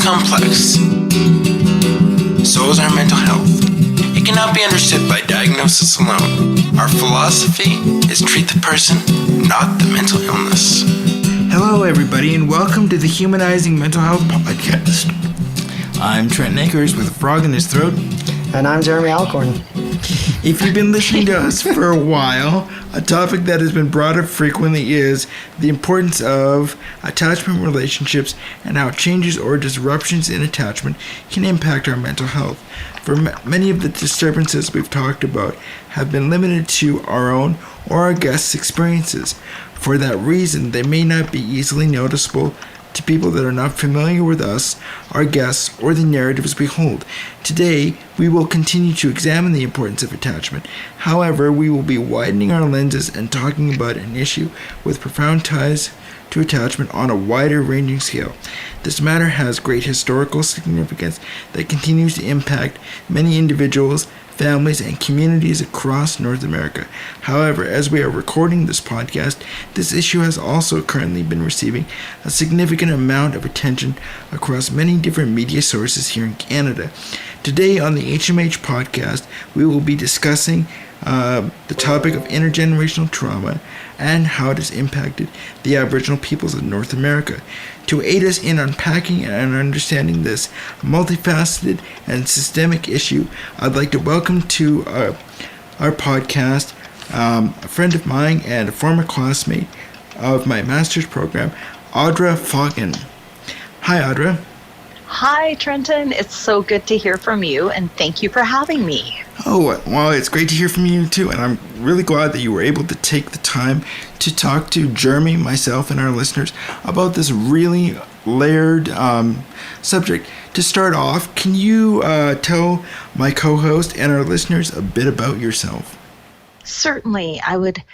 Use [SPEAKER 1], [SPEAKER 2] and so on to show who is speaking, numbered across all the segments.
[SPEAKER 1] complex. So is our mental health. It cannot be understood by diagnosis alone. Our philosophy is treat the person, not the mental illness.
[SPEAKER 2] Hello everybody and welcome to the Humanizing Mental Health Podcast. I'm Trent Akers with a frog in his throat.
[SPEAKER 3] And I'm Jeremy Alcorn.
[SPEAKER 2] If you've been listening to us for a while, a topic that has been brought up frequently is the importance of attachment relationships and how changes or disruptions in attachment can impact our mental health. For many of the disturbances we've talked about have been limited to our own or our guests' experiences. For that reason, they may not be easily noticeable to people that are not familiar with us, our guests, or the narratives we hold. Today, we will continue to examine the importance of attachment. However, we will be widening our lenses and talking about an issue with profound ties to attachment on a wider ranging scale. This matter has great historical significance that continues to impact many individuals, families, and communities across North America. However, as we are recording this podcast, this issue has also currently been receiving a significant amount of attention across many different media sources here in Canada. Today on the HMH podcast, we will be discussing the topic of intergenerational trauma and how it has impacted the Aboriginal peoples of North America. To aid us in unpacking and understanding this multifaceted and systemic issue, I'd like to welcome to our podcast a friend of mine and a former classmate of my master's program, Audra Foggin. Hi, Audra.
[SPEAKER 4] Hi, Trenton. It's so good to hear from you, and thank you for having me.
[SPEAKER 2] Oh, well, it's great to hear from you too, and I'm really glad that you were able to take the time to talk to Jeremy, myself, and our listeners about this really layered subject. To start off, can you tell my co-host and our listeners a bit about yourself?
[SPEAKER 4] Certainly. I would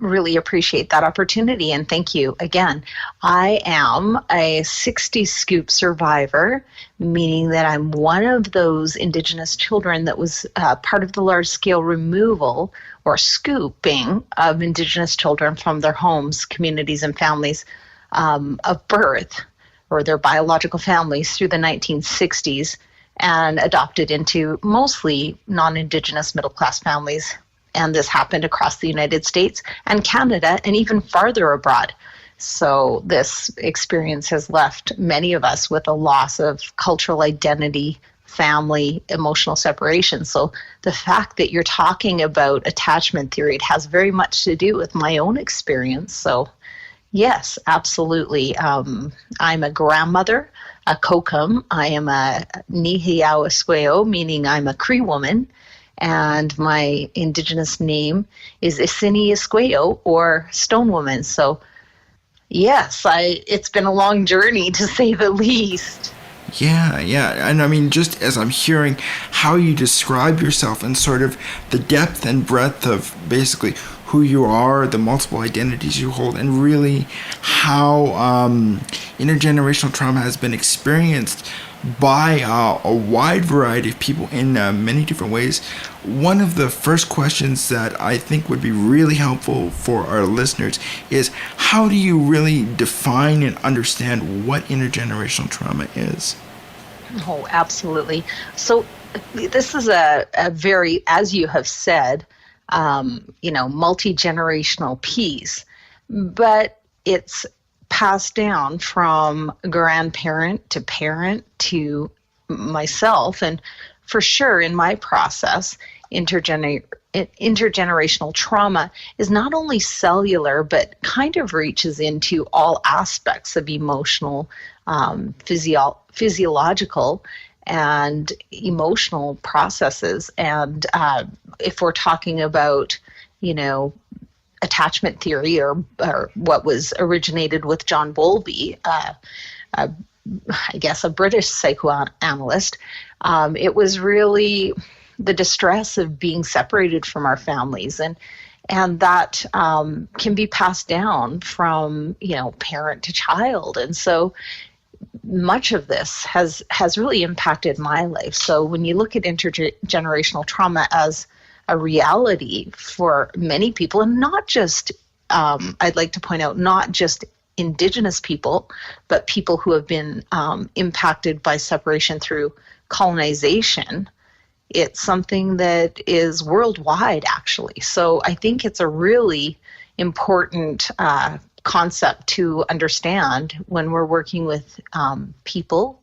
[SPEAKER 4] really appreciate that opportunity, and thank you again. I am a 60s scoop survivor, meaning that I'm one of those Indigenous children that was part of the large-scale removal or scooping of Indigenous children from their homes, communities, and families of birth, or their biological families, through the 1960s, and adopted into mostly non-Indigenous middle-class families. And this happened across the United States and Canada and even farther abroad. So this experience has left many of us with a loss of cultural identity, family, emotional separation. So the fact that you're talking about attachment theory, it has very much to do with my own experience. So yes, absolutely. I'm a grandmother, a kokum. I am a Nihiawisqueo, meaning I'm a Cree woman. And my Indigenous name is Isiniasqueo, or Stone Woman. So, yes, it's been a long journey, to say the least.
[SPEAKER 2] Yeah. And I mean, just as I'm hearing how you describe yourself and sort of the depth and breadth of basically who you are, the multiple identities you hold, and really how intergenerational trauma has been experienced by a wide variety of people in many different ways. One of the first questions that I think would be really helpful for our listeners is, how do you really define and understand what intergenerational trauma is?
[SPEAKER 4] Oh, absolutely. So this is a very, as you have said, multi-generational piece, but it's passed down from grandparent to parent to myself. And for sure, in my process, intergenerational trauma is not only cellular, but kind of reaches into all aspects of emotional, physiological, and emotional processes. And if we're talking about, attachment theory, or what was originated with John Bowlby, I guess a British psychoanalyst, it was really the distress of being separated from our families, and that can be passed down from parent to child. And so much of this has really impacted my life. So when you look at intergenerational trauma as a reality for many people, and not just, I'd like to point out, not just Indigenous people, but people who have been impacted by separation through colonization. It's something that is worldwide, actually. So I think it's a really important concept to understand when we're working with people,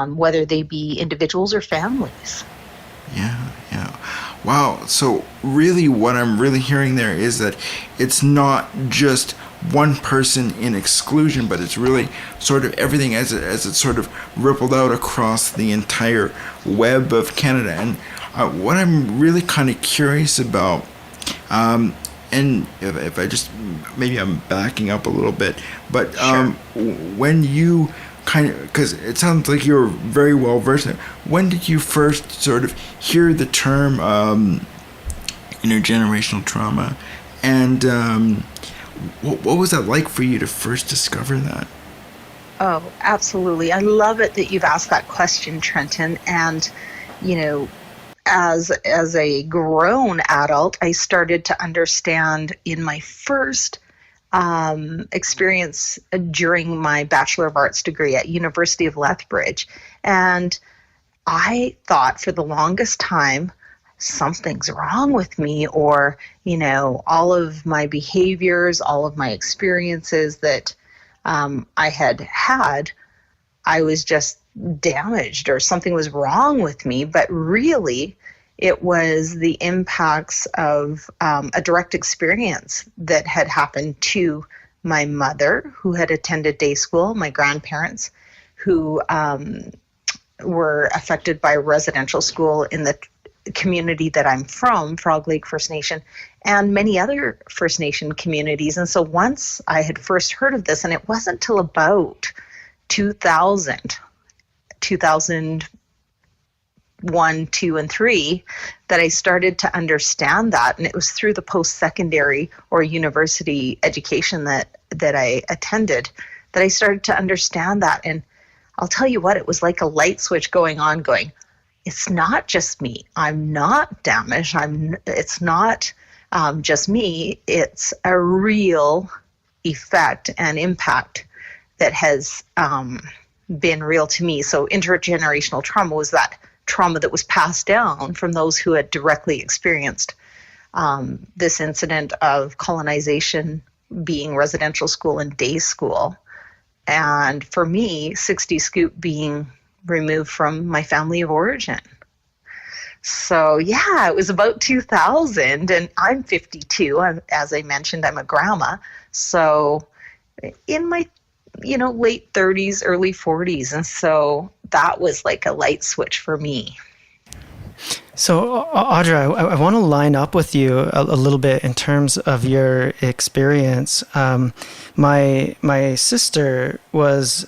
[SPEAKER 4] whether they be individuals or families.
[SPEAKER 2] Yeah, yeah. Wow. So really what I'm really hearing there is that it's not just one person in exclusion, but it's really sort of everything as it sort of rippled out across the entire web of Canada. And what I'm really kind of curious about, and if I just, maybe I'm backing up a little bit, but when you kind of, because it sounds like you're very well versed in it, when did you first sort of hear the term intergenerational trauma, and what was that like for you to first discover that?
[SPEAKER 4] Oh, absolutely. I love it that you've asked that question, Trenton. And, as a grown adult, I started to understand in my first experience during my Bachelor of Arts degree at University of Lethbridge. And I thought for the longest time, something's wrong with me, or, all of my behaviors, all of my experiences that I had, I was just damaged, or something was wrong with me. But really, it was the impacts of a direct experience that had happened to my mother, who had attended day school, my grandparents, who were affected by residential school in the community that I'm from, Frog Lake First Nation, and many other First Nation communities. And so once I had first heard of this, and it wasn't till about 2001, 2, and 3, that I started to understand that. And it was through the post-secondary or university education that I attended that I started to understand that. And I'll tell you what, it was like a light switch going, it's not just me. I'm not damaged. It's not just me. It's a real effect and impact that has been real to me. So intergenerational trauma was that trauma that was passed down from those who had directly experienced this incident of colonization, being residential school and day school. And for me, 60 Scoop being removed from my family of origin. So yeah, it was about 2000, and I'm 52. As I mentioned, I'm a grandma. So in my late 30s, early 40s. And so that was like a light switch for me.
[SPEAKER 3] So, Audra, I want to line up with you a little bit in terms of your experience. My sister was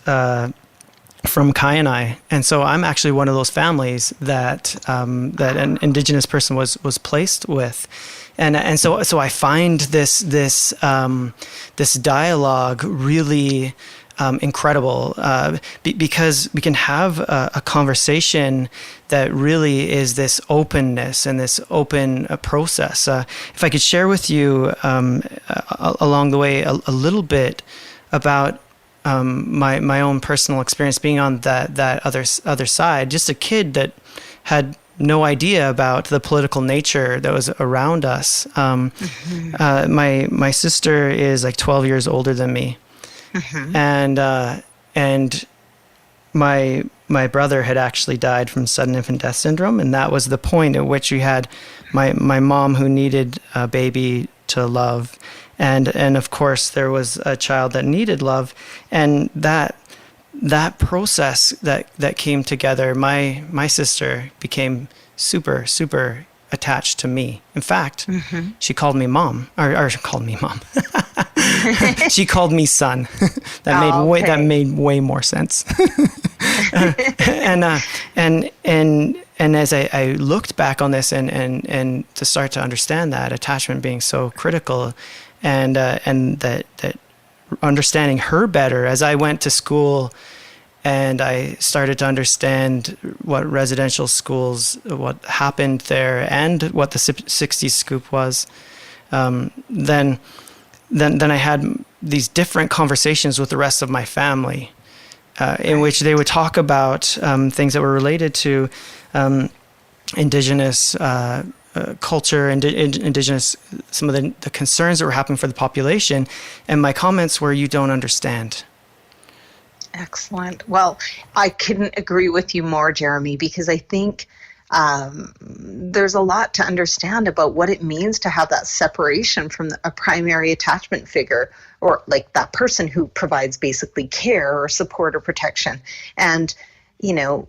[SPEAKER 3] from Kainai, and so I'm actually one of those families that that an Indigenous person was placed with. And so I find this dialogue really incredible because we can have a conversation that really is this openness and this open process. If I could share with you along the way a little bit about my own personal experience being on that other side, just a kid that had no idea about the political nature that was around us. My sister is like 12 years older than me. And my brother had actually died from sudden infant death syndrome, and that was the point at which we had my mom who needed a baby to love, and of course there was a child that needed love, and that process that came together, my sister became super attached to me. In fact, she called me mom, or called me mom. She called me son. That made way more sense. And as I looked back on this and to start to understand that attachment being so critical, and that understanding her better as I went to school. And I started to understand what residential schools, what happened there, and what the 60s Scoop was. Then I had these different conversations with the rest of my family, in which they would talk about things that were related to indigenous culture and indigenous, some of the concerns that were happening for the population. And my comments were, you don't understand.
[SPEAKER 4] Excellent. Well, I couldn't agree with you more, Jeremy, because I think there's a lot to understand about what it means to have that separation from a primary attachment figure, or like that person who provides basically care or support or protection. And,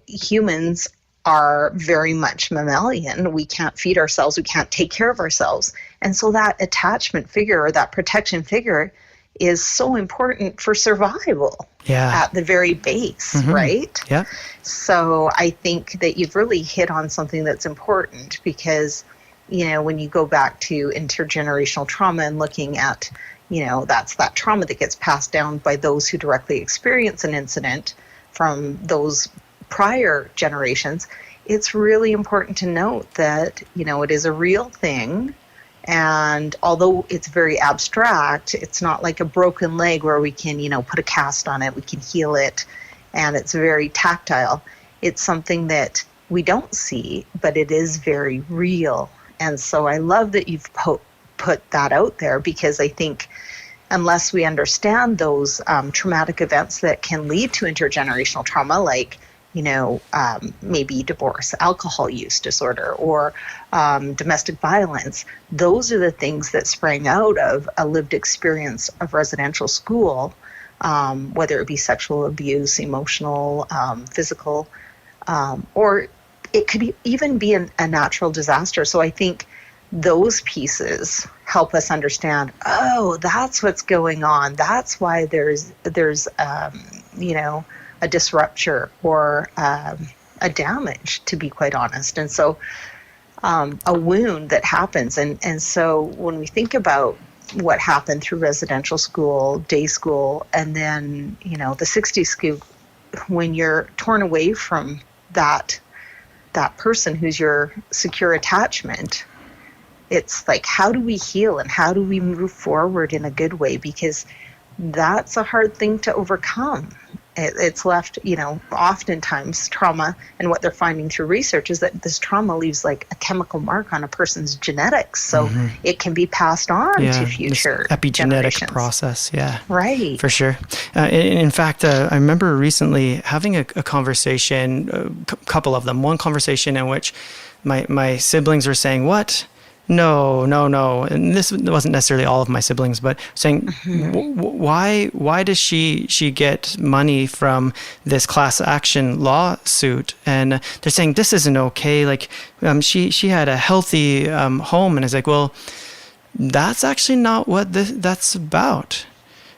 [SPEAKER 4] humans are very much mammalian. We can't feed ourselves. We can't take care of ourselves. And so that attachment figure or that protection figure is so important for survival at the very base, right?
[SPEAKER 3] Yeah.
[SPEAKER 4] So I think that you've really hit on something that's important, because, when you go back to intergenerational trauma and looking at, that's that trauma that gets passed down by those who directly experience an incident from those prior generations, it's really important to note that, it is a real thing. And although it's very abstract, it's not like a broken leg where we can, put a cast on it, we can heal it, and it's very tactile. It's something that we don't see, but it is very real. And so I love that you've put that out there, because I think unless we understand those traumatic events that can lead to intergenerational trauma, like maybe divorce, alcohol use disorder, or domestic violence. Those are the things that sprang out of a lived experience of residential school, whether it be sexual abuse, emotional, physical, or it could even be a natural disaster. So I think those pieces help us understand, oh, that's what's going on. That's why there's a disruption or a damage, to be quite honest. And so a wound that happens. And so when we think about what happened through residential school, day school, and then, the 60s scoop, when you're torn away from that person who's your secure attachment, it's like, how do we heal and how do we move forward in a good way? Because that's a hard thing to overcome. It's left, oftentimes trauma, and what they're finding through research is that this trauma leaves like a chemical mark on a person's genetics. So it can be passed on to future
[SPEAKER 3] epigenetic process. Yeah.
[SPEAKER 4] Right.
[SPEAKER 3] For sure. In fact, I remember recently having a conversation, a couple of them, one conversation in which my siblings were saying, what? No. And this wasn't necessarily all of my siblings, but saying, why does she get money from this class action lawsuit? And they're saying, this isn't okay. Like, she had a healthy home. And it's like, well, that's actually not what that's about.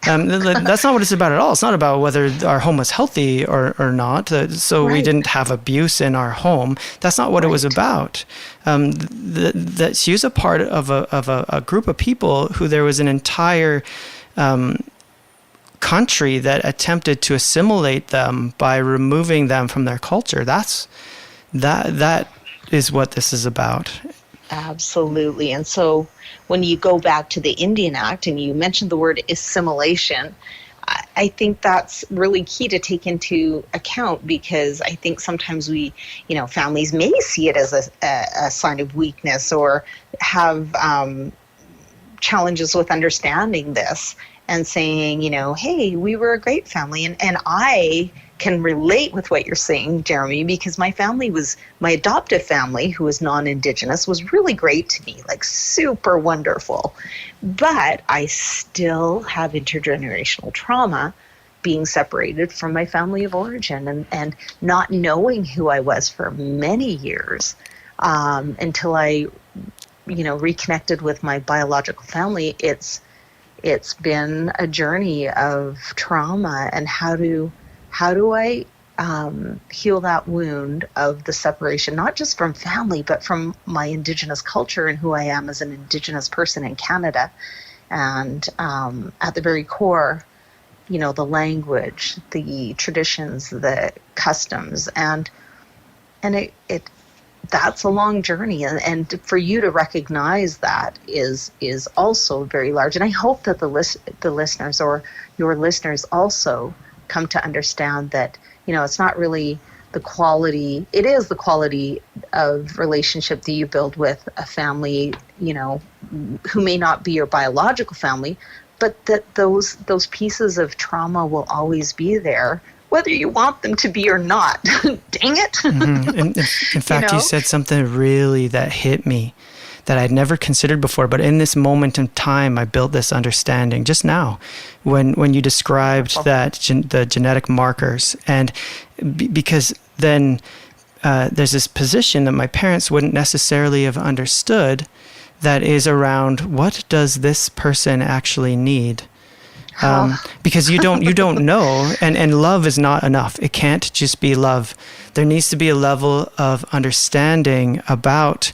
[SPEAKER 3] That's not what it's about at all. It's not about whether our home was healthy or not. We didn't have abuse in our home. That's not what it was about. That she was a part of a group of people who there was an entire country that attempted to assimilate them by removing them from their culture. That is what this is about.
[SPEAKER 4] Absolutely. And so when you go back to the Indian Act and you mentioned the word assimilation, I think that's really key to take into account, because I think sometimes families may see it as a sign of weakness or have challenges with understanding this and saying, hey, we were a great family. And I can relate with what you're saying, Jeremy, because my adoptive family, who was non-Indigenous, was really great to me, like super wonderful. But I still have intergenerational trauma being separated from my family of origin and not knowing who I was for many years until I, reconnected with my biological family. It's been a journey of trauma, and how do I heal that wound of the separation, not just from family, but from my Indigenous culture and who I am as an Indigenous person in Canada. And at the very core, the language, the traditions, the customs, and it that's a long journey, and for you to recognize that is also very large. And I hope that the listeners, or your listeners, also come to understand that, it's not really the quality, it is the quality of relationship that you build with a family, who may not be your biological family, but that those pieces of trauma will always be there, whether you want them to be or not. Dang it.
[SPEAKER 3] Mm-hmm. In fact, you said something really that hit me that I'd never considered before. But in this moment in time, I built this understanding just now when you described that the genetic markers. And because then there's this position that my parents wouldn't necessarily have understood, that is around what does this person actually need? Because you don't know, and love is not enough. It can't just be love. There needs to be a level of understanding about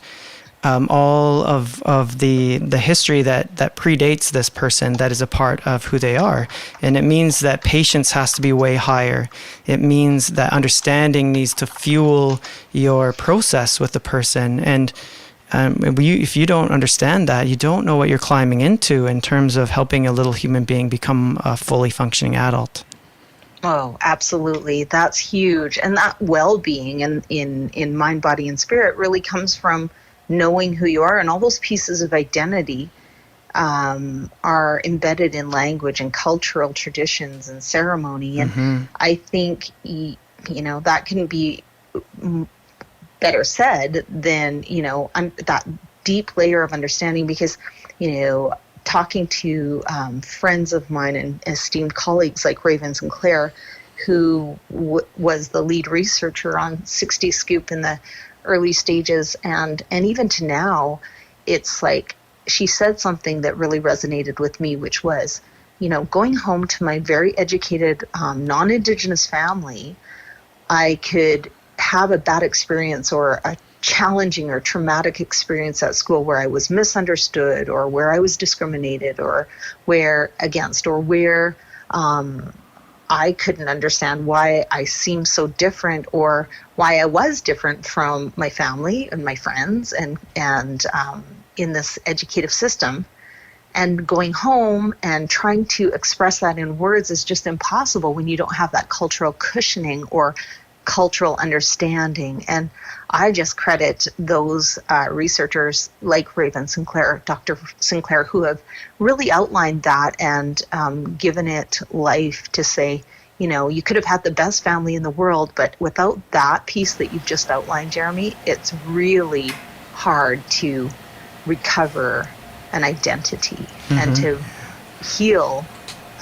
[SPEAKER 3] all of the history that predates this person, that is a part of who they are. And it means that patience has to be way higher. It means that understanding needs to fuel your process with the person. And if you don't understand that, you don't know what you're climbing into in terms of helping a little human being become a fully functioning adult.
[SPEAKER 4] Oh, absolutely. That's huge. And that well-being in mind, body, and spirit really comes from knowing who you are, and all those pieces of identity are embedded in language and cultural traditions and ceremony. And I think, that can be better said than, that deep layer of understanding, because, talking to friends of mine and esteemed colleagues like Raven Sinclair, who was the lead researcher on 60 Scoop in the early stages, and even to now, it's like she said something that really resonated with me, which was, going home to my very educated non-Indigenous family, I could have a bad experience or a challenging or traumatic experience at school where I was misunderstood, or where I was discriminated, or where I couldn't understand why I seemed so different, or why I was different from my family and my friends and in this educative system. And going home and trying to express that in words is just impossible when you don't have that cultural cushioning or cultural understanding. And I just credit those researchers like Raven Sinclair, Dr. Sinclair, who have really outlined that and given it life to say, you could have had the best family in the world, but without that piece that you've just outlined, Jeremy, it's really hard to recover an identity and to heal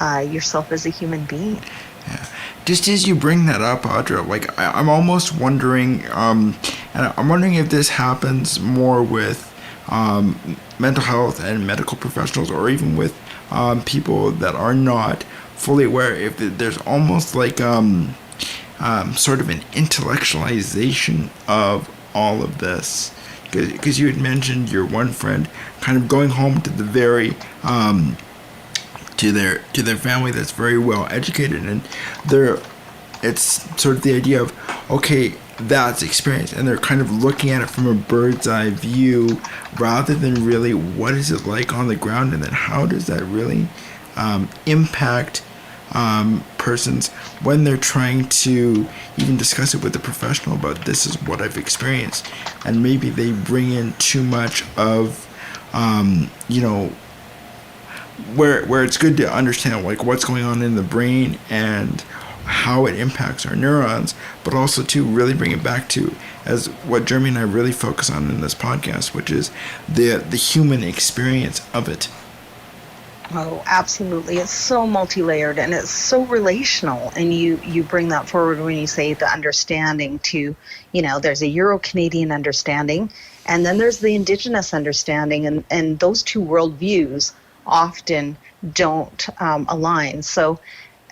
[SPEAKER 4] yourself as a human being.
[SPEAKER 2] Yeah. Just as you bring that up, Audra, I'm almost wondering, and I'm wondering if this happens more with mental health and medical professionals, or even with people that are not fully aware, if there's almost like sort of an intellectualization of all of this. Because you had mentioned your one friend kind of going home to the very to their family that's very well educated, and it's sort of the idea of, okay, that's experience, and they're kind of looking at it from a bird's eye view rather than really what is it like on the ground, and then how does that really impact persons when they're trying to even discuss it with a professional about, this is what I've experienced. And maybe they bring in too much of where it's good to understand what's going on in the brain and how it impacts our neurons, but also to really bring it back to, as what Jeremy and I really focus on in this podcast, which is the human experience of it.
[SPEAKER 4] Oh, absolutely. It's so multi-layered and it's so relational. And you bring that forward when you say the understanding to, there's a Euro-Canadian understanding, and then there's the Indigenous understanding, and those two worldviews often don't align. So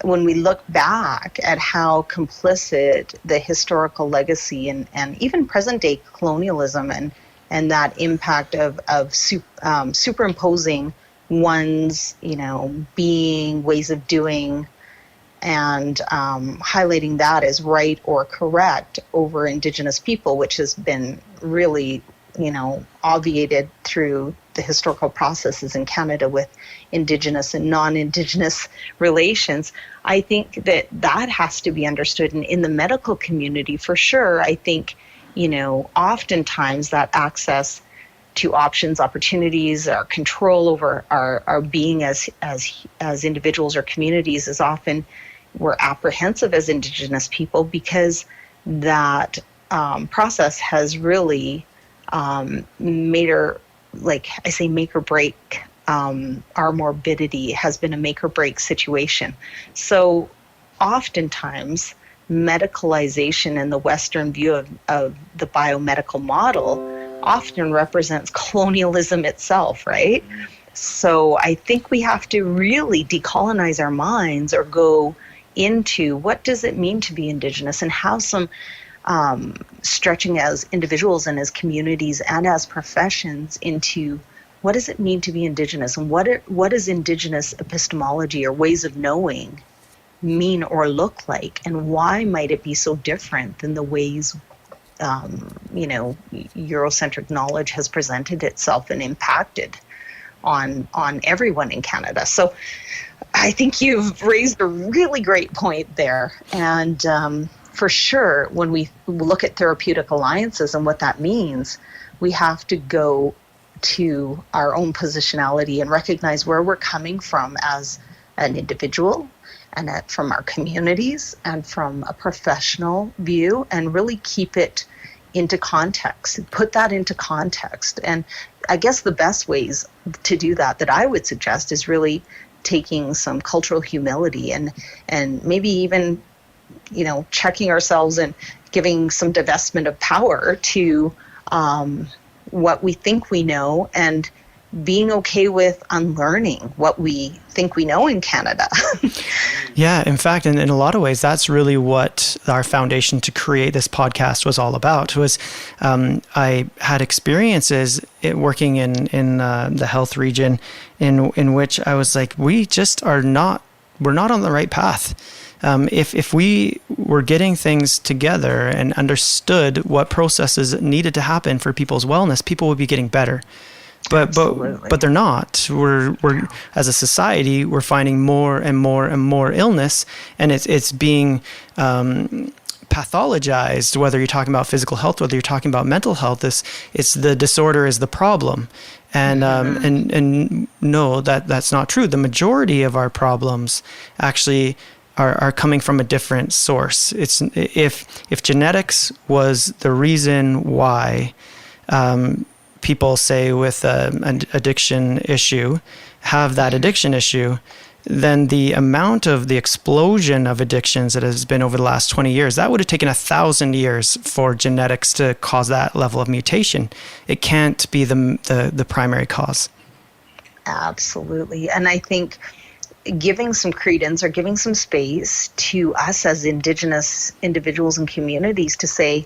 [SPEAKER 4] when we look back at how complicit the historical legacy and even present day colonialism and that impact of superimposing one's being, ways of doing, and highlighting that as right or correct over Indigenous people, which has been really, obviated through the historical processes in Canada with Indigenous and non-Indigenous relations. I think that has to be understood. And in the medical community, for sure, I think, oftentimes that access to options, opportunities, our control over our being as individuals or communities is often, we're apprehensive as Indigenous people because that process has really made or, like I say, make or break. Our morbidity has been a make or break situation. So oftentimes medicalization in the Western view of the biomedical model often represents colonialism itself, right? So I think we have to really decolonize our minds or go into what does it mean to be Indigenous, and how some stretching as individuals and as communities and as professions into what does it mean to be Indigenous, and what is Indigenous epistemology or ways of knowing mean or look like, and why might it be so different than the ways Eurocentric knowledge has presented itself and impacted on everyone in Canada. So I think you've raised a really great point there. And for sure, when we look at therapeutic alliances and what that means, we have to go to our own positionality and recognize where we're coming from as an individual, and from our communities and from a professional view, and really keep it into context, put that into context. And I guess the best ways to do that I would suggest is really taking some cultural humility and maybe even, checking ourselves and giving some divestment of power to what we think we know, and being okay with unlearning what we think we know in Canada.
[SPEAKER 3] Yeah, in fact, in a lot of ways, that's really what our foundation to create this podcast was all about. Was I had experiences working in the health region in which I was like, we're not on the right path. If we were getting things together and understood what processes needed to happen for people's wellness, people would be getting better. But they're not. We're as a society, we're finding more and more and more illness, and it's being pathologized. Whether you're talking about physical health, whether you're talking about mental health, it's the disorder is the problem, and no, that's not true. The majority of our problems actually are coming from a different source. It's if genetics was the reason why. People say with an addiction issue, have that addiction issue, then the amount of the explosion of addictions that has been over the last 20 years, that would have taken 1,000 years for genetics to cause that level of mutation. It can't be the primary cause.
[SPEAKER 4] Absolutely. And I think giving some credence or giving some space to us as Indigenous individuals and communities to say,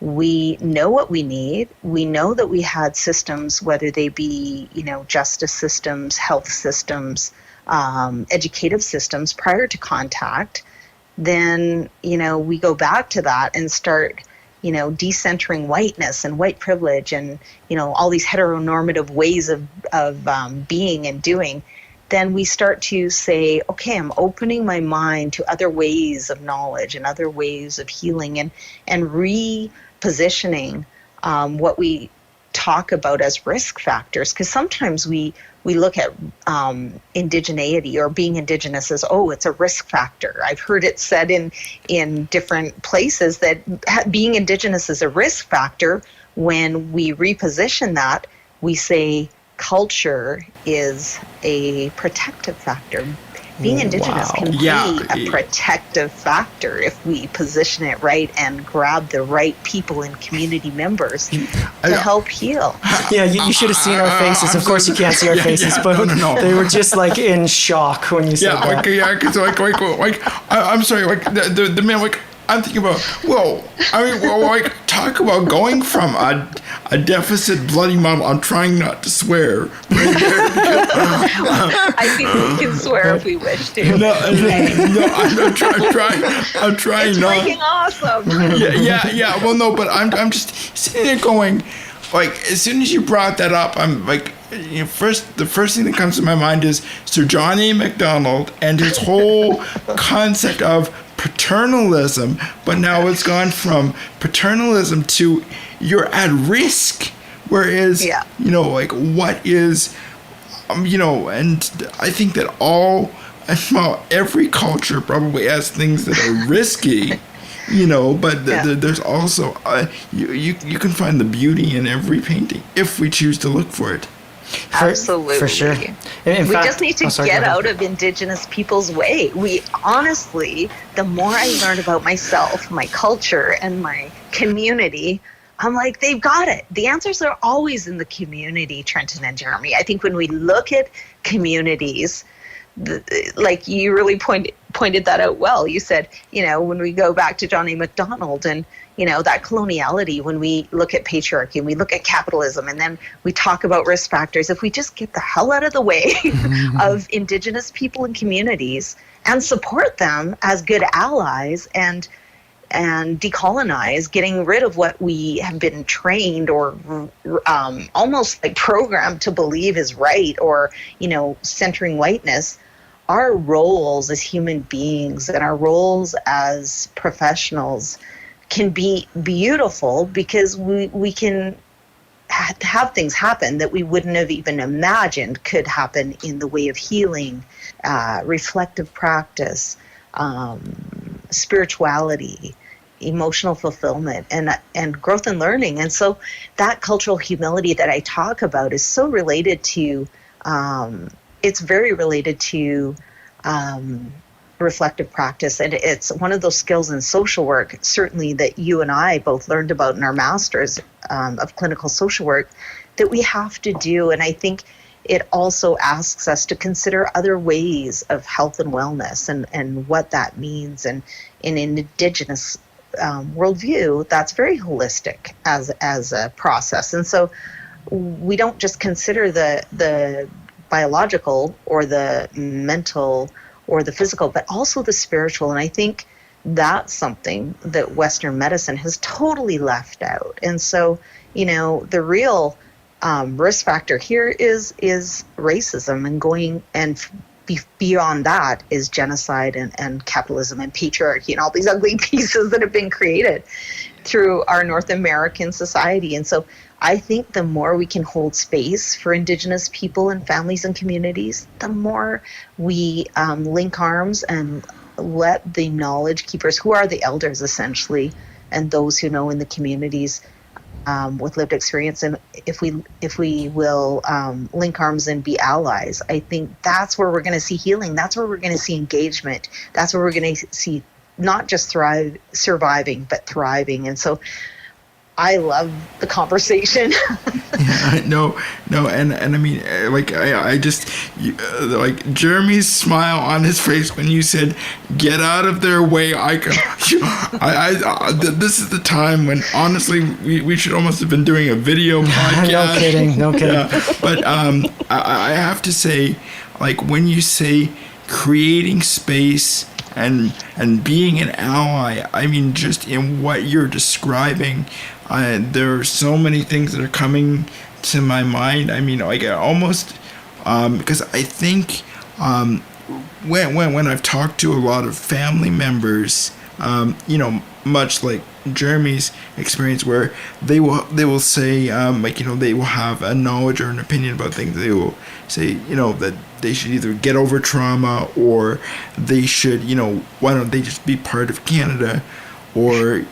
[SPEAKER 4] we know what we need. We know that we had systems, whether they be, justice systems, health systems, educative systems prior to contact. Then, we go back to that and start, decentering whiteness and white privilege and, all these heteronormative ways of being and doing. Then we start to say, okay, I'm opening my mind to other ways of knowledge and other ways of healing and repositioning what we talk about as risk factors. Because sometimes we look at indigeneity or being Indigenous as, it's a risk factor. I've heard it said in different places that being Indigenous is a risk factor. When we reposition that, we say, culture is a protective factor. Being Indigenous can be a protective factor if we position it right and grab the right people and community members to help heal.
[SPEAKER 3] Yeah, you should have seen our faces. Of course you can't see our faces, but no. They were just like in shock when you said that.
[SPEAKER 2] Because I'm sorry, the man, I'm thinking about, talk about going from a deficit bloody model. I'm trying not to swear, but
[SPEAKER 4] I think we can swear if we wish to.
[SPEAKER 2] No, I'm trying
[SPEAKER 4] It's
[SPEAKER 2] not.
[SPEAKER 4] freaking awesome.
[SPEAKER 2] Yeah. Well, no, but I'm just sitting there going, like, as soon as you brought that up, I'm like, the first thing that comes to my mind is Sir John A. Macdonald and his whole concept of paternalism, but now it's gone from paternalism to you're at risk. Whereas, like, what is, and I think that every culture probably has things that are risky. But there's also you can find the beauty in every painting if we choose to look for it.
[SPEAKER 4] Absolutely.
[SPEAKER 3] For sure.
[SPEAKER 4] We just need to get out of Indigenous people's way. We honestly, the more I learn about myself, my culture, and my community, I'm like, they've got it. The answers are always in the community, Trenton and Jeremy. I think when we look at communities, like you really pointed that out well. You said, when we go back to John A. Macdonald and, that coloniality, when we look at patriarchy and we look at capitalism and then we talk about risk factors, if we just get the hell out of the way of Indigenous people and communities and support them as good allies and decolonize, getting rid of what we have been trained or almost like programmed to believe is right, or, centering whiteness, our roles as human beings and our roles as professionals can be beautiful because we can have things happen that we wouldn't have even imagined could happen in the way of healing, reflective practice, spirituality, emotional fulfillment, and growth and learning. And so that cultural humility that I talk about is so related to, it's very related to reflective practice. And it's one of those skills in social work, certainly that you and I both learned about in our masters of clinical social work, that we have to do. And I think it also asks us to consider other ways of health and wellness and what that means. And in an Indigenous worldview, that's very holistic as a process. And so we don't just consider the biological or the mental or the physical, but also the spiritual. And I think that's something that Western medicine has totally left out. And so, the real risk factor here is racism, and going and beyond that is genocide and capitalism and patriarchy and all these ugly pieces that have been created through our North American society. And so I think the more we can hold space for Indigenous people and families and communities, the more we link arms and let the knowledge keepers, who are the elders essentially, and those who know in the communities with lived experience, and if we will link arms and be allies, I think that's where we're going to see healing. That's where we're going to see engagement. That's where we're going to see not just surviving, but thriving. And so I love the conversation.
[SPEAKER 2] No, and I mean, like, I just, like, Jeremy's smile on his face when you said, get out of their way, this is the time when, honestly, we should almost have been doing a video podcast.
[SPEAKER 3] No kidding.
[SPEAKER 2] Yeah, but I have to say, like, when you say creating space and being an ally, I mean, just in what you're describing, there are so many things that are coming to my mind. I mean, like, almost because I think when I've talked to a lot of family members, much like Jeremy's experience, where they will say, they will have a knowledge or an opinion about things. They will say, that they should either get over trauma, or they should, why don't they just be part of Canada, and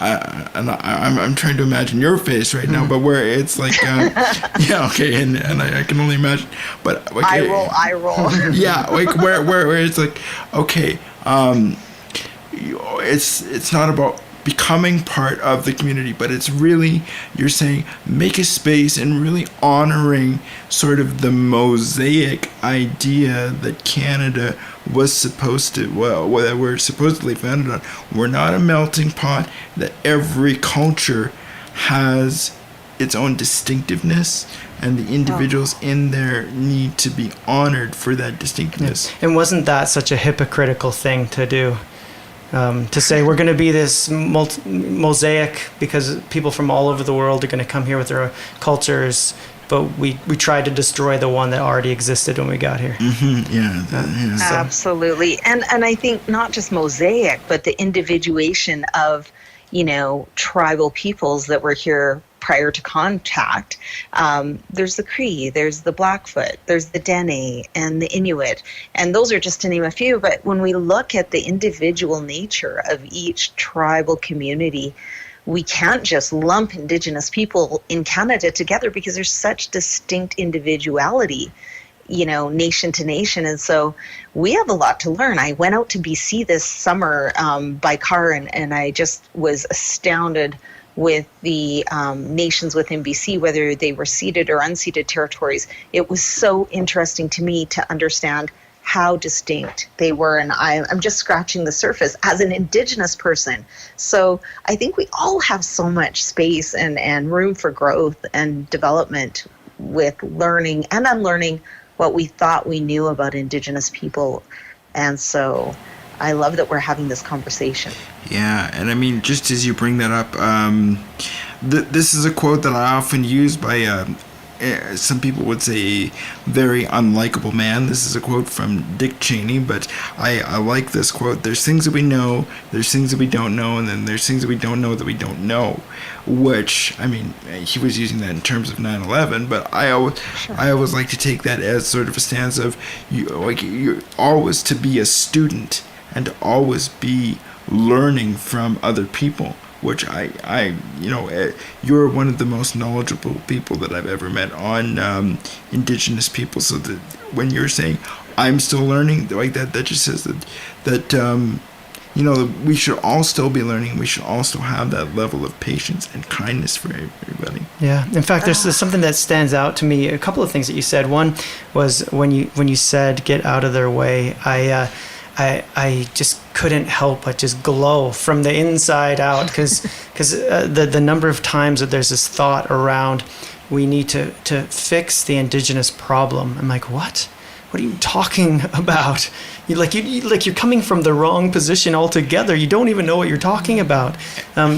[SPEAKER 2] I'm trying to imagine your face right now, but where it's like, okay, and I can only imagine, but like,
[SPEAKER 4] I roll.
[SPEAKER 2] Yeah, like where it's like, okay, it's not about becoming part of the community, but it's really, you're saying, make a space and really honoring sort of the mosaic idea that Canada was supposed to, that we're supposedly founded on. We're not a melting pot, that every culture has its own distinctiveness, and the individuals in there need to be honored for that distinctiveness.
[SPEAKER 3] And wasn't that such a hypocritical thing to do? To say we're going to be this mosaic because people from all over the world are going to come here with their cultures, but we tried to destroy the one that already existed when we got here.
[SPEAKER 2] Mm-hmm. Yeah.
[SPEAKER 3] So-
[SPEAKER 4] Absolutely. And I think not just mosaic, but the individuation of, tribal peoples that were here prior to contact. There's the Cree, there's the Blackfoot, there's the Dene and the Inuit. And those are just to name a few. But when we look at the individual nature of each tribal community, we can't just lump Indigenous people in Canada together because there's such distinct individuality, nation to nation. And so we have a lot to learn. I went out to BC this summer by car, and I just was astounded with the nations within BC, whether they were ceded or unceded territories. It was so interesting to me to understand how distinct they were, and I'm just scratching the surface as an Indigenous person. So I think we all have so much space and room for growth and development with learning and unlearning what we thought we knew about Indigenous people. And so I love that we're having this conversation.
[SPEAKER 2] Yeah, and I mean, just as you bring that up, this is a quote that I often use by some people would say a very unlikable man. This is a quote from Dick Cheney, but I like this quote. There's things that we know, there's things that we don't know, and then there's things that we don't know that we don't know. Which, I mean, he was using that in terms of 9/11, but I always like to take that as sort of a stance of you're always to be a student and to always be learning from other people. Which you're one of the most knowledgeable people that I've ever met on Indigenous people. So that when you're saying I'm still learning, like that just says that we should all still be learning. We should also have that level of patience and kindness for everybody.
[SPEAKER 3] Yeah. In fact, there's something that stands out to me. A couple of things that you said. One was when you said get out of their way. I just couldn't help but just glow from the inside out because the number of times that there's this thought around we need to fix the Indigenous problem. I'm like, what? What are you talking about? You're coming from the wrong position altogether. You don't even know what you're talking about,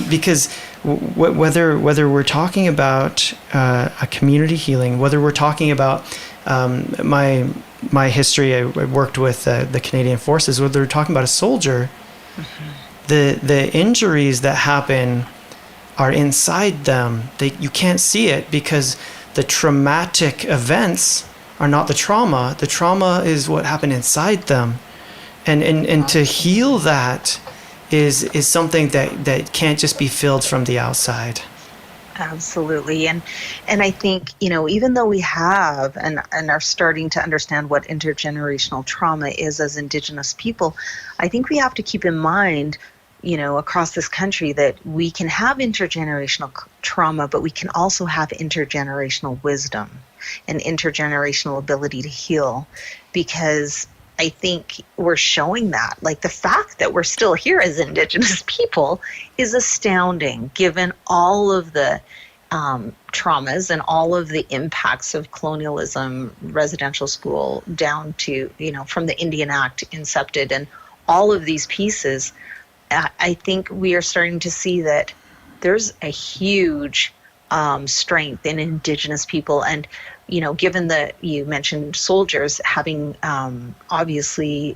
[SPEAKER 3] because whether we're talking about a community healing, whether we're talking about my history, I worked with the Canadian Forces, whether we're talking about a soldier, the injuries that happen are inside them. You can't see it because the traumatic events are not the trauma. The trauma is what happened inside them. And to heal that is something that can't just be filled from the outside.
[SPEAKER 4] Absolutely. And I think, even though we have and are starting to understand what intergenerational trauma is as Indigenous people, I think we have to keep in mind, across this country that we can have intergenerational trauma, but we can also have intergenerational wisdom and intergenerational ability to heal, because I think we're showing that. Like, the fact that we're still here as Indigenous people is astounding, given all of the traumas and all of the impacts of colonialism, residential school, down to, from the Indian Act incepted, and all of these pieces. I think we are starting to see that there's a huge strength in Indigenous people. And, given that you mentioned soldiers having, obviously,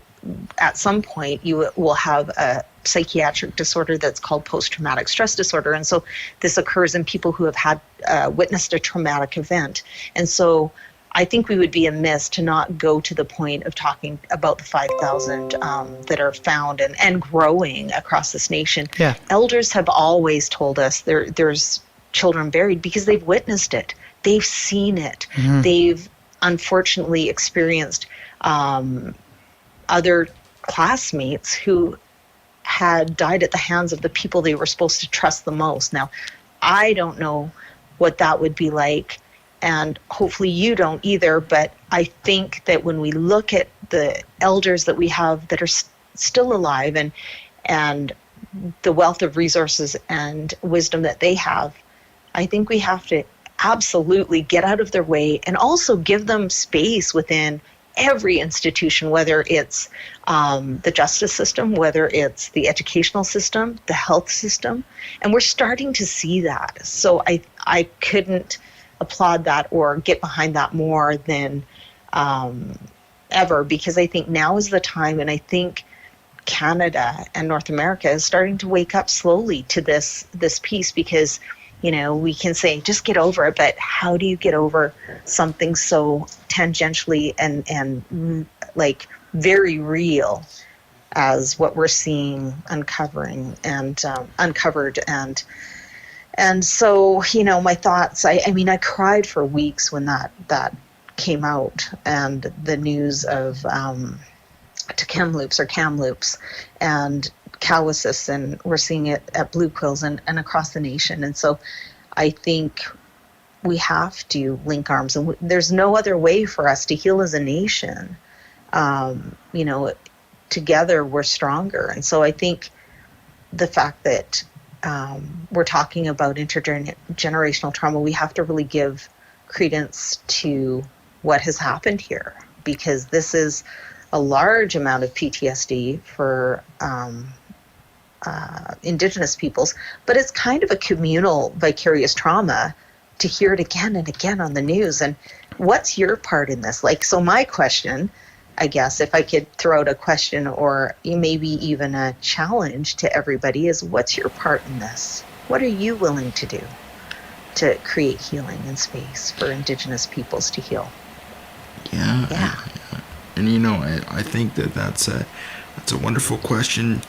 [SPEAKER 4] at some point you will have a psychiatric disorder that's called post-traumatic stress disorder. And so this occurs in people who have had witnessed a traumatic event. And so I think we would be amiss to not go to the point of talking about the 5,000 that are found and growing across this nation.
[SPEAKER 3] Yeah.
[SPEAKER 4] Elders have always told us there's children buried because they've witnessed it. They've seen it. Mm-hmm. They've unfortunately experienced other classmates who had died at the hands of the people they were supposed to trust the most. Now, I don't know what that would be like, and hopefully you don't either, but I think that when we look at the elders that we have that are still alive and the wealth of resources and wisdom that they have, I think we have to absolutely get out of their way and also give them space within every institution, whether it's the justice system, whether it's the educational system, the health system. And we're starting to see that. So I couldn't applaud that or get behind that more than ever, because I think now is the time, and I think Canada and North America is starting to wake up slowly to this piece, because we can say just get over it, but how do you get over something so tangentially and like very real as what we're seeing uncovering and uncovered? And so my thoughts, I mean, I cried for weeks when that came out, and the news of to Kamloops and calluses, and we're seeing it at Blue Quills and across the nation. And so I think we have to link arms, and there's no other way for us to heal as a nation. Together we're stronger. And so I think the fact that we're talking about intergenerational trauma, we have to really give credence to what has happened here, because this is a large amount of PTSD for Indigenous peoples, but it's kind of a communal vicarious trauma to hear it again and again on the news. And what's your part in this? So my question, I guess, if I could throw out a question or maybe even a challenge to everybody, is what's your part in this? What are you willing to do to create healing and space for Indigenous peoples to heal?
[SPEAKER 2] Yeah. And I think that's a wonderful question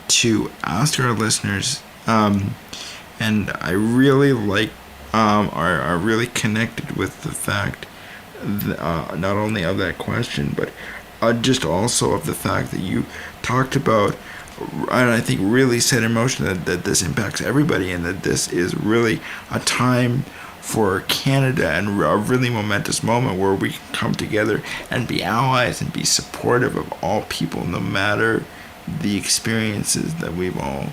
[SPEAKER 2] to ask our listeners, and I really are really connected with the fact that, not only of that question, but just also of the fact that you talked about, and I think really set in motion that this impacts everybody, and that this is really a time for Canada and a really momentous moment where we can come together and be allies and be supportive of all people, no matter the experiences that we've all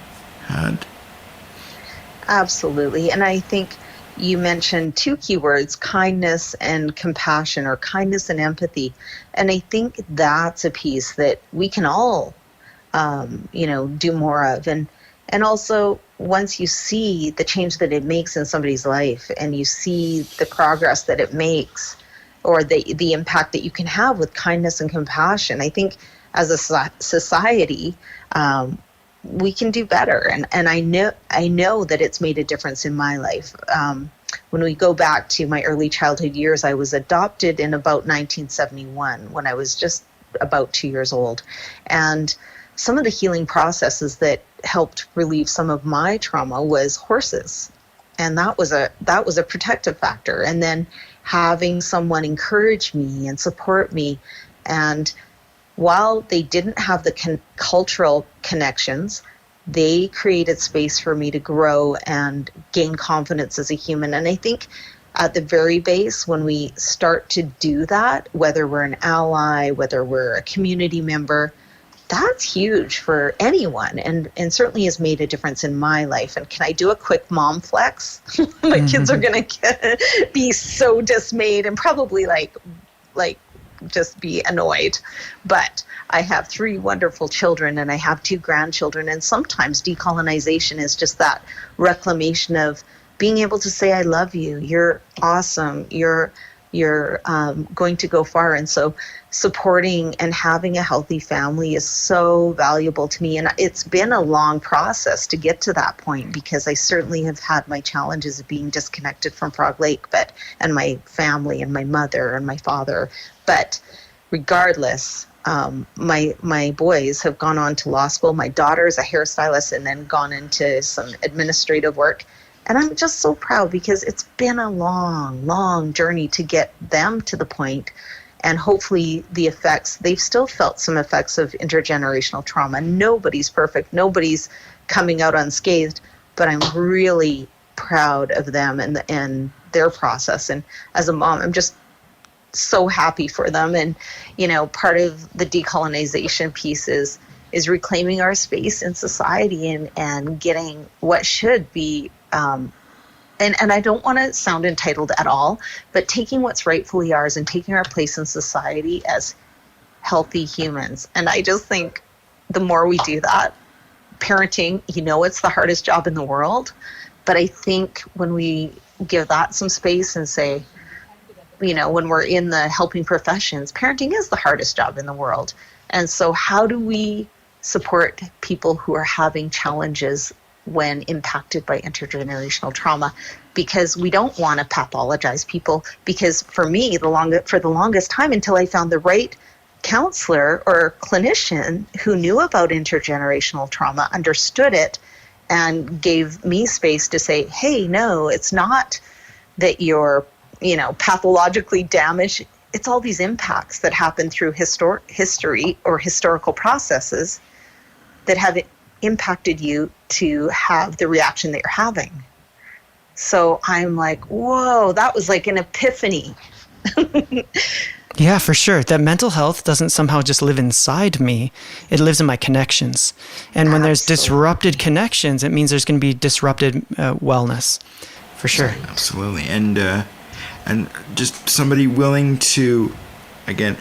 [SPEAKER 2] had.
[SPEAKER 4] Absolutely. And I think you mentioned two keywords, kindness and compassion, or kindness and empathy. And I think that's a piece that we can all, do more of. And also, once you see the change that it makes in somebody's life, and you see the progress that it makes, or the impact that you can have with kindness and compassion, I think as a society, we can do better. And I know that it's made a difference in my life. When we go back to my early childhood years, I was adopted in about 1971 when I was just about 2 years old. And some of the healing processes that helped relieve some of my trauma was horses. And that was a protective factor. And then having someone encourage me and support me. And while they didn't have the cultural connections, they created space for me to grow and gain confidence as a human. And I think at the very base, when we start to do that, whether we're an ally, whether we're a community member, that's huge for anyone, and certainly has made a difference in my life. And can I do a quick mom flex? My kids are going to be so dismayed and probably like just be annoyed. But I have 3 wonderful children, and I have 2 grandchildren. And sometimes decolonization is just that reclamation of being able to say, I love you. You're awesome. You're going to go far. And so supporting and having a healthy family is so valuable to me. And it's been a long process to get to that point, because I certainly have had my challenges of being disconnected from Frog Lake, and my family and my mother and my father. But regardless, my boys have gone on to law school. My daughter is a hairstylist and then gone into some administrative work. And I'm just so proud, because it's been a long, long journey to get them to the point. And hopefully they've still felt some effects of intergenerational trauma. Nobody's perfect. Nobody's coming out unscathed. But I'm really proud of them and their process. And as a mom, I'm just so happy for them. And, part of the decolonization piece is reclaiming our space in society and getting what should be and I don't want to sound entitled at all, but taking what's rightfully ours and taking our place in society as healthy humans. And I just think the more we do that, parenting, it's the hardest job in the world. But I think when we give that some space and say, when we're in the helping professions, parenting is the hardest job in the world. And so how do we support people who are having challenges when impacted by intergenerational trauma? Because we don't want to pathologize people. Because for me, for the longest time, until I found the right counselor or clinician who knew about intergenerational trauma, understood it, and gave me space to say, hey, no, it's not that you're, pathologically damaged. It's all these impacts that happen through history or historical processes that have impacted you to have the reaction that you're having. So I'm like, whoa, that was like an epiphany.
[SPEAKER 3] Yeah, for sure. That mental health doesn't somehow just live inside me. It lives in my connections. And when there's disrupted connections, it means there's going to be disrupted wellness. For sure.
[SPEAKER 2] Absolutely. And just somebody willing to, again,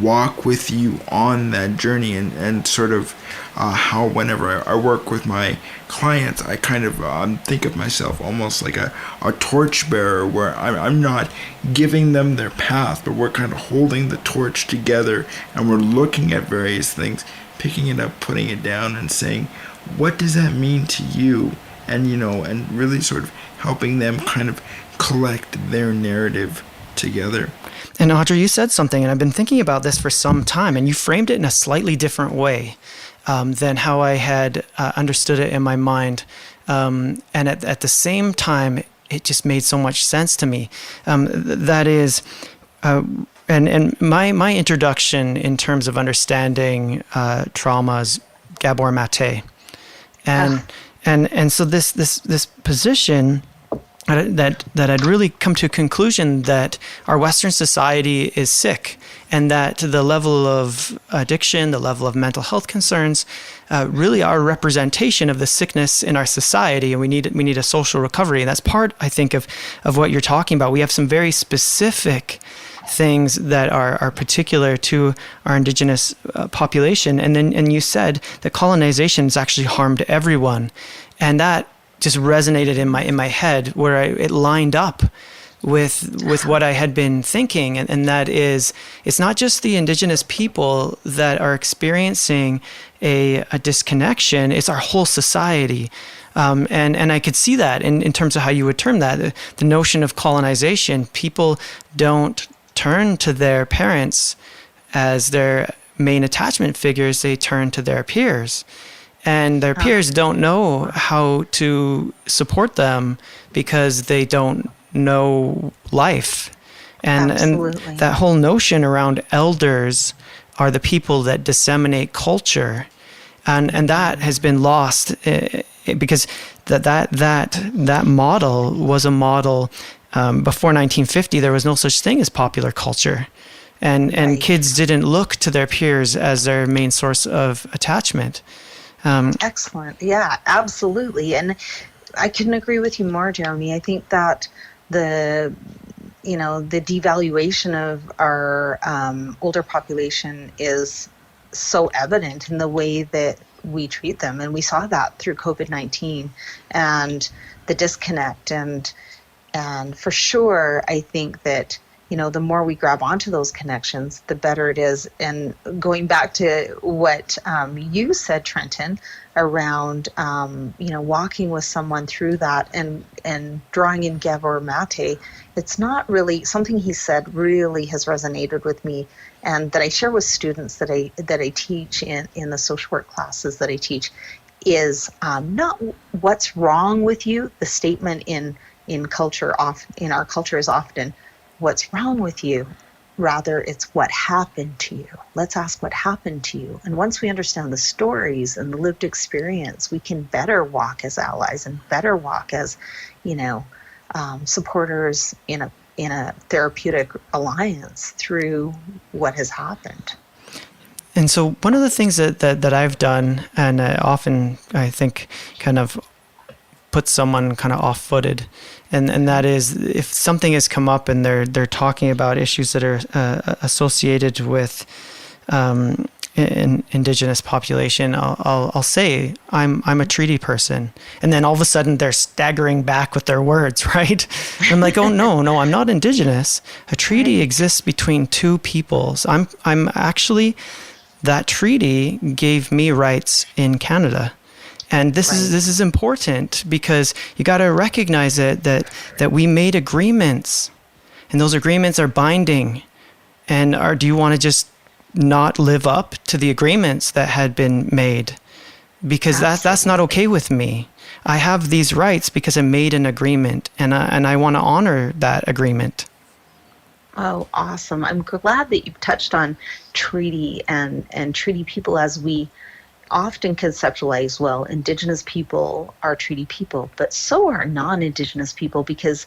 [SPEAKER 2] walk with you on that journey, and sort of how whenever I work with my clients, I kind of think of myself almost like a torchbearer, where I'm not giving them their path, but we're kind of holding the torch together, and we're looking at various things, picking it up, putting it down, and saying, what does that mean to you? And and really sort of helping them kind of collect their narrative together.
[SPEAKER 3] And Audrey, you said something, and I've been thinking about this for some time, and you framed it in a slightly different way than how I had understood it in my mind. And at the same time, it just made so much sense to me. That is, and my introduction in terms of understanding trauma is Gabor Mate. And so this position that I'd really come to a conclusion that our Western society is sick, and that the level of addiction, the level of mental health concerns, really are a representation of the sickness in our society, and we need a social recovery. And that's part, I think, of what you're talking about. We have some very specific things that are particular to our Indigenous population, and you said that colonization has actually harmed everyone, and that just resonated in my head, where it lined up with what I had been thinking, and that is, it's not just the Indigenous people that are experiencing a disconnection, it's our whole society. And I could see that in terms of how you would term that, the notion of colonization. People don't turn to their parents as their main attachment figures, they turn to their peers. And their peers don't know how to support them because they don't know life. And that whole notion around elders are the people that disseminate culture. And that has been lost because that model was a model before 1950. There was no such thing as popular culture. And right. Kids didn't look to their peers as their main source of attachment.
[SPEAKER 4] Excellent. Yeah, absolutely. And I couldn't agree with you more, Jeremy. I think that the devaluation of our older population is so evident in the way that we treat them. And we saw that through COVID-19 and the disconnect. And for sure, I think that the more we grab onto those connections, the better it is. And going back to what you said, Trenton, around walking with someone through that and drawing in Gabor Mate, it's not really something he said really has resonated with me, and that I share with students that I teach in the social work classes that I teach, is not what's wrong with you. The statement in our culture is often, what's wrong with you? Rather, it's what happened to you. Let's ask what happened to you. And once we understand the stories and the lived experience, we can better walk as allies and better walk as, supporters in a therapeutic alliance through what has happened.
[SPEAKER 3] And so one of the things that I've done, and often I think kind of puts someone kind of off-footed, and that is if something has come up and they're talking about issues that are associated with Indigenous population, I'll say I'm a treaty person, and then all of a sudden they're staggering back with their words, right? I'm like, oh no, I'm not Indigenous. A treaty exists between two peoples. I'm actually, that treaty gave me rights in Canada. And this is important, because you got to recognize that we made agreements, and those agreements are binding. And do you want to just not live up to the agreements that had been made? Because that's not okay with me. I have these rights because I made an agreement, and I want to honor that agreement.
[SPEAKER 4] Oh, awesome. I'm glad that you touched on treaty and treaty people, as we often conceptualize, well, Indigenous people are treaty people, but so are non-Indigenous people, because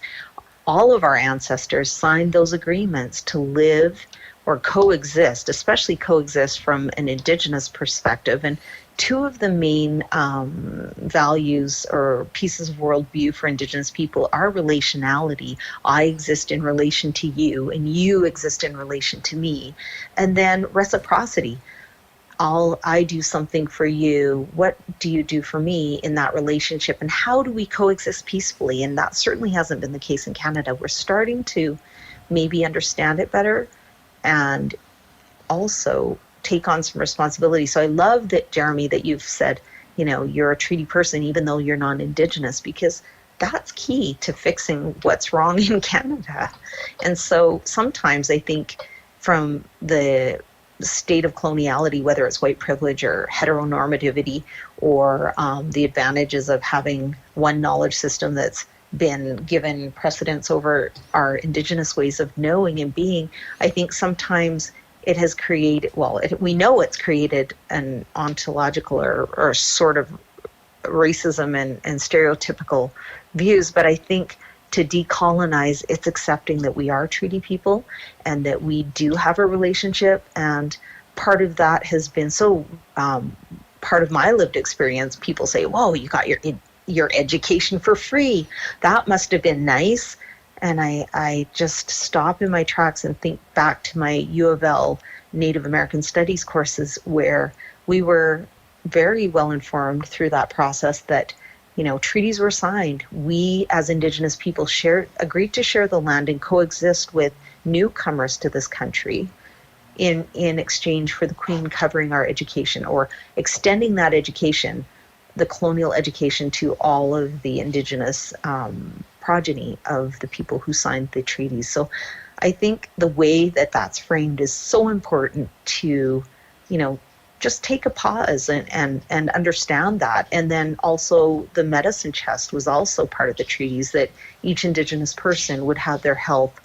[SPEAKER 4] all of our ancestors signed those agreements to live or coexist, especially coexist from an Indigenous perspective. And two of the main values or pieces of worldview for Indigenous people are relationality. I exist in relation to you, and you exist in relation to me. And then reciprocity. I do something for you. What do you do for me in that relationship? And how do we coexist peacefully? And that certainly hasn't been the case in Canada. We're starting to maybe understand it better and also take on some responsibility. So I love that, Jeremy, that you've said, you're a treaty person, even though you're non-Indigenous, because that's key to fixing what's wrong in Canada. And so sometimes I think from the state of coloniality, whether it's white privilege or heteronormativity, or the advantages of having one knowledge system that's been given precedence over our Indigenous ways of knowing and being, I think sometimes it has created, we know it's created an ontological or sort of racism and stereotypical views, but I think to decolonize, it's accepting that we are treaty people and that we do have a relationship. And part of that has been part of my lived experience. People say, whoa, you got your education for free. That must have been nice. And I just stop in my tracks and think back to my U of L Native American Studies courses, where we were very well informed through that process that treaties were signed. We, as Indigenous people, agreed to share the land and coexist with newcomers to this country in exchange for the Queen covering our education, or extending that education, the colonial education, to all of the Indigenous progeny of the people who signed the treaties. So I think the way that that's framed is so important to, just take a pause and understand that. And then also the medicine chest was also part of the treaties, that each Indigenous person would have their health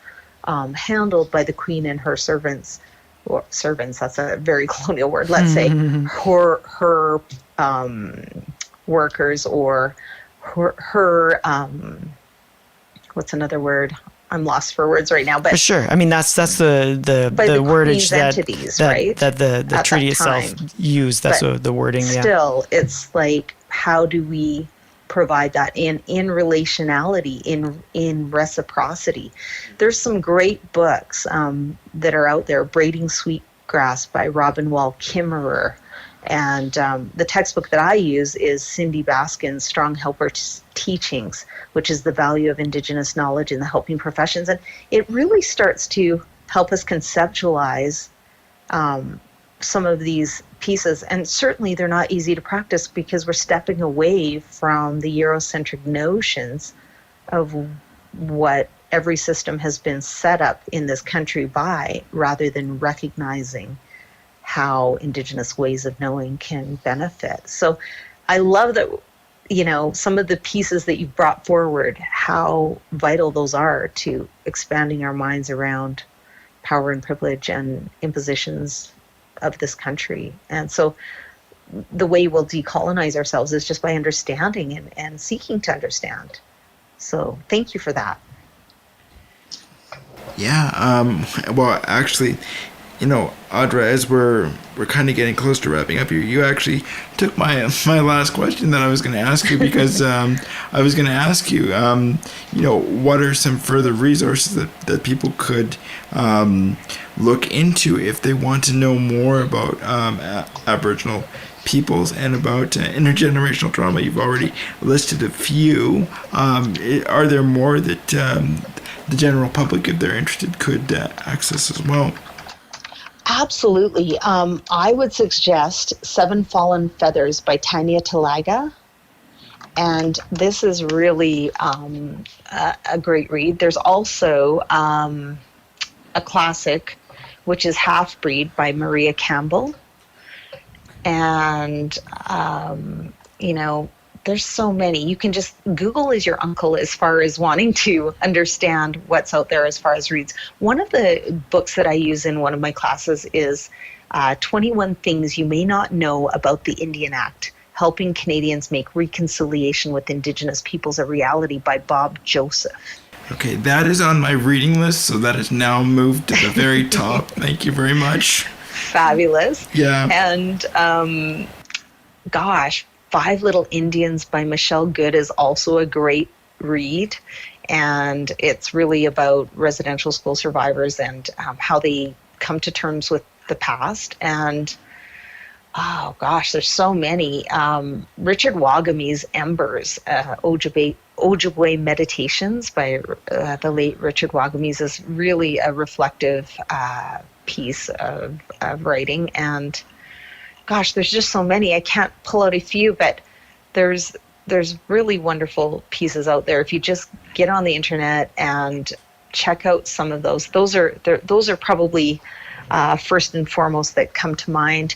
[SPEAKER 4] handled by the Queen and her servants, or servants, that's a very colonial word, let's say, her workers, or her what's another word? I'm lost for words right now, but
[SPEAKER 3] for sure. I mean, that's the wordage
[SPEAKER 4] right?
[SPEAKER 3] that the treaty itself used. That's the wording.
[SPEAKER 4] Still, it's like, how do we provide that in relationality, in reciprocity? There's some great books that are out there. Braiding Sweetgrass by Robin Wall Kimmerer. And the textbook that I use is Cindy Baskin's Strong Helper Teachings, which is the value of Indigenous knowledge in the helping professions. And it really starts to help us conceptualize some of these pieces. And certainly they're not easy to practice, because we're stepping away from the Eurocentric notions of what every system has been set up in this country by, rather than recognizing how Indigenous ways of knowing can benefit. So I love that, some of the pieces that you've brought forward, how vital those are to expanding our minds around power and privilege and impositions of this country. And so the way we'll decolonize ourselves is just by understanding and seeking to understand. So thank you for that.
[SPEAKER 2] Yeah. Well, actually, Audra, as we're kind of getting close to wrapping up here, you actually took my last question that I was going to ask you, because I was going to ask you, what are some further resources that people could look into if they want to know more about Aboriginal peoples and about intergenerational trauma? You've already listed a few. Are there more that the general public, if they're interested, could access as well?
[SPEAKER 4] Absolutely. I would suggest Seven Fallen Feathers by Tanya Talaga. And this is really a great read. There's also a classic, which is Half Breed by Maria Campbell. And, there's so many. You can just Google is your uncle as far as wanting to understand what's out there as far as reads. One of the books that I use in one of my classes is 21 Things You May Not Know About the Indian Act, Helping Canadians Make Reconciliation with Indigenous Peoples a Reality by Bob Joseph.
[SPEAKER 2] Okay, that is on my reading list, so that is now moved to the very top. Thank you very much.
[SPEAKER 4] Fabulous.
[SPEAKER 2] Yeah.
[SPEAKER 4] And, Five Little Indians by Michelle Good is also a great read. And it's really about residential school survivors and how they come to terms with the past. And, there's so many. Richard Wagame's Embers, Ojibwe Meditations by the late Richard Wagames is really a reflective piece of writing. And there's just so many. I can't pull out a few, but there's really wonderful pieces out there. If you just get on the internet and check out some of those, those are probably first and foremost that come to mind.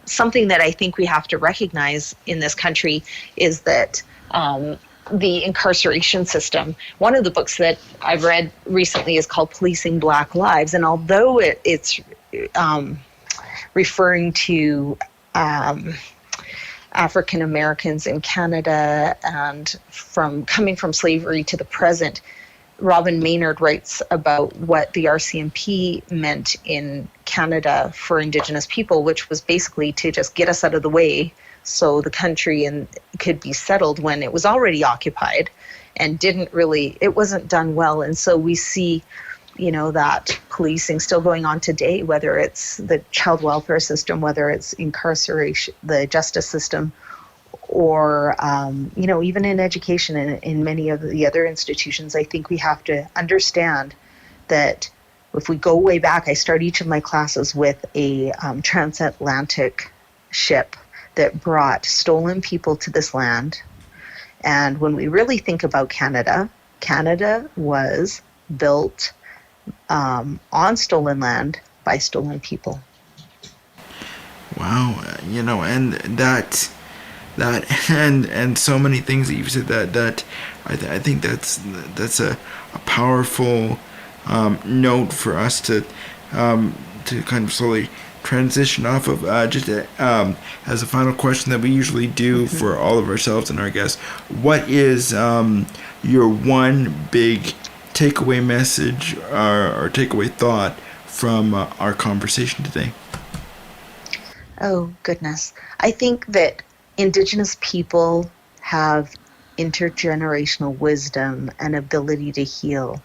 [SPEAKER 4] Something that I think we have to recognize in this country is that the incarceration system. One of the books that I've read recently is called Policing Black Lives, and although it's referring to African Americans in Canada and coming from slavery to the present, Robin Maynard writes about what the RCMP meant in Canada for Indigenous people, which was basically to just get us out of the way so the country could be settled when it was already occupied, and it wasn't done well. And so we see that policing still going on today, whether it's the child welfare system, whether it's incarceration, the justice system, or, even in education and in many of the other institutions. I think we have to understand that if we go way back, I start each of my classes with a transatlantic ship that brought stolen people to this land. And when we really think about Canada, Canada was built on stolen land by stolen people.
[SPEAKER 2] Wow, and that and so many things that you've said that I think that's a powerful note for us to kind of slowly transition off of. Just as a final question that we usually do for all of ourselves and our guests, what is your one big takeaway message or takeaway thought from our conversation today?
[SPEAKER 4] Oh, goodness. I think that Indigenous people have intergenerational wisdom and ability to heal.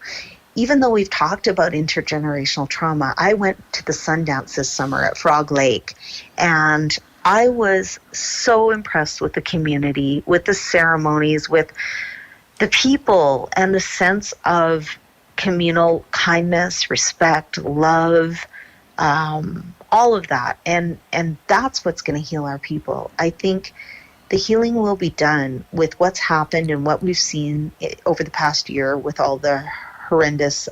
[SPEAKER 4] Even though we've talked about intergenerational trauma, I went to the Sundance this summer at Frog Lake, and I was so impressed with the community, with the ceremonies, with the people, and the sense of communal kindness, respect, love, all of that. And that's what's going to heal our people. I think the healing will be done with what's happened and what we've seen over the past year with all the horrendous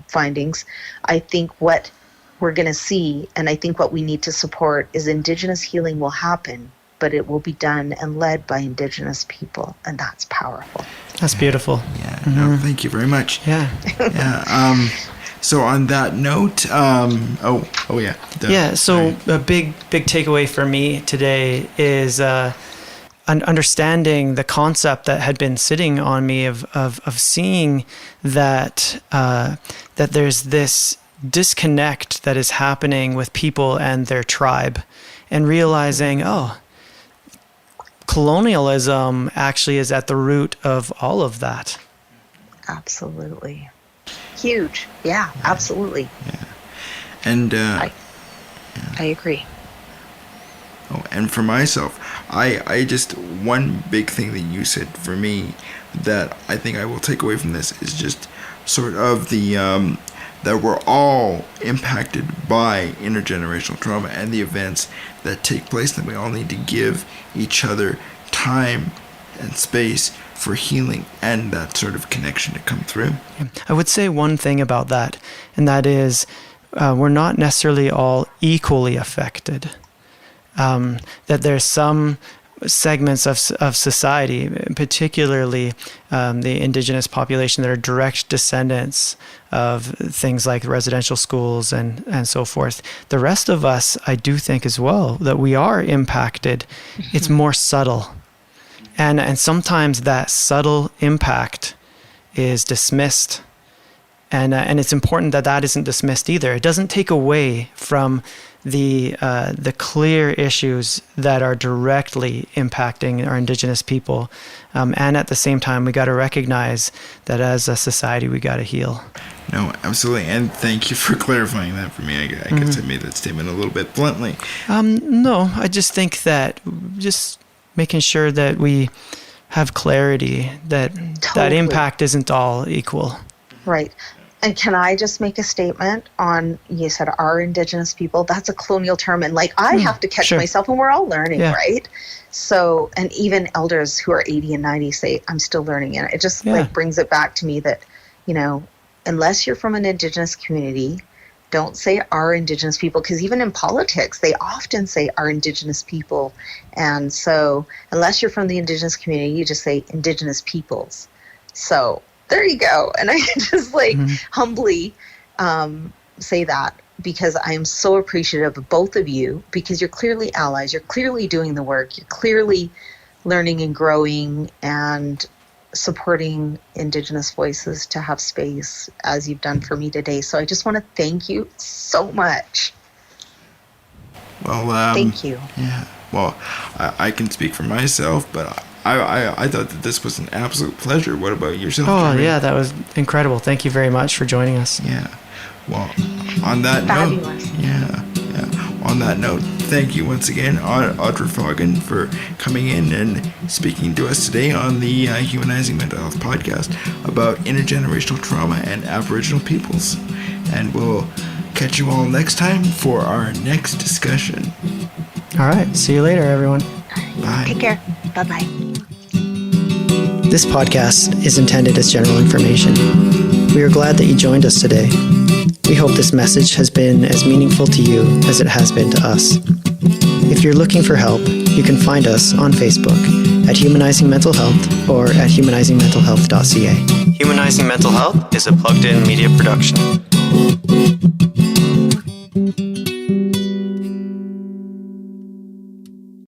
[SPEAKER 4] findings. I think what we're going to see, and I think what we need to support, is Indigenous healing will happen, but it will be done and led by Indigenous people, and that's powerful.
[SPEAKER 3] That's beautiful.
[SPEAKER 2] Yeah. No, thank you very much.
[SPEAKER 3] Yeah.
[SPEAKER 2] Yeah. So on that note,
[SPEAKER 3] So a big takeaway for me today is understanding the concept that had been sitting on me of seeing that that there's this disconnect that is happening with people and their tribe, and realizing, oh, colonialism actually is at the root of all of that.
[SPEAKER 4] Absolutely. Huge. Yeah, absolutely.
[SPEAKER 2] Yeah. And
[SPEAKER 4] I agree.
[SPEAKER 2] oh, and for myself, I just, one big thing that you said for me that I think I will take away from this is just sort of the that we're all impacted by intergenerational trauma and the events that take place, and we all need to give each other time and space for healing and that sort of connection to come through.
[SPEAKER 3] I would say one thing about that, and that is we're not necessarily all equally affected. That there's some segments of society, particularly the indigenous population, that are direct descendants of things like residential schools and so forth. The rest of us, I do think as well, that we are impacted. It's more subtle. And sometimes that subtle impact is dismissed. And it's important that that isn't dismissed either. It doesn't take away from the clear issues that are directly impacting our Indigenous people. And at the same time, we got to recognize that as a society, we got to heal.
[SPEAKER 2] No, absolutely. And thank you for clarifying that for me. I guess I made that statement a little bit bluntly.
[SPEAKER 3] No, I just think that just making sure that we have clarity that that impact isn't all equal.
[SPEAKER 4] Right. And can I just make a statement on, you said our Indigenous people, that's a colonial term. And like, I have to catch myself, and we're all learning, right? So, and even elders who are 80 and 90 say, I'm still learning. And it just like brings it back to me that, you know, unless you're from an Indigenous community, don't say our Indigenous people, because even in politics, they often say our Indigenous people. And so unless you're from the Indigenous community, you just say Indigenous peoples. So there you go. And I can just like humbly say that, because I am so appreciative of both of you, because you're clearly allies. You're clearly doing the work. You're clearly learning and growing and supporting Indigenous voices to have space, as you've done for me today. So I just want to thank you so much.
[SPEAKER 2] Well,
[SPEAKER 4] thank you.
[SPEAKER 2] Yeah. Well, I can speak for myself, but I thought that this was an absolute pleasure. What about yourself?
[SPEAKER 3] Oh,
[SPEAKER 2] Jeremy?
[SPEAKER 3] yeah, that was incredible. Thank you very much for joining us.
[SPEAKER 2] Yeah. Well, on that note, on that note, thank you once again, Audra Foggin, for coming in and speaking to us today on the Humanizing Mental Health podcast about intergenerational trauma and Aboriginal peoples. And we'll catch you all next time for our next discussion.
[SPEAKER 3] All right. See you later, everyone.
[SPEAKER 2] Bye.
[SPEAKER 4] Take care. Bye-bye.
[SPEAKER 3] This podcast is intended as general information. We are glad that you joined us today. We hope this message has been as meaningful to you as it has been to us. If you're looking for help, you can find us on Facebook at Humanizing Mental Health or at humanizingmentalhealth.ca. Humanizing Mental Health is a plugged-in media production.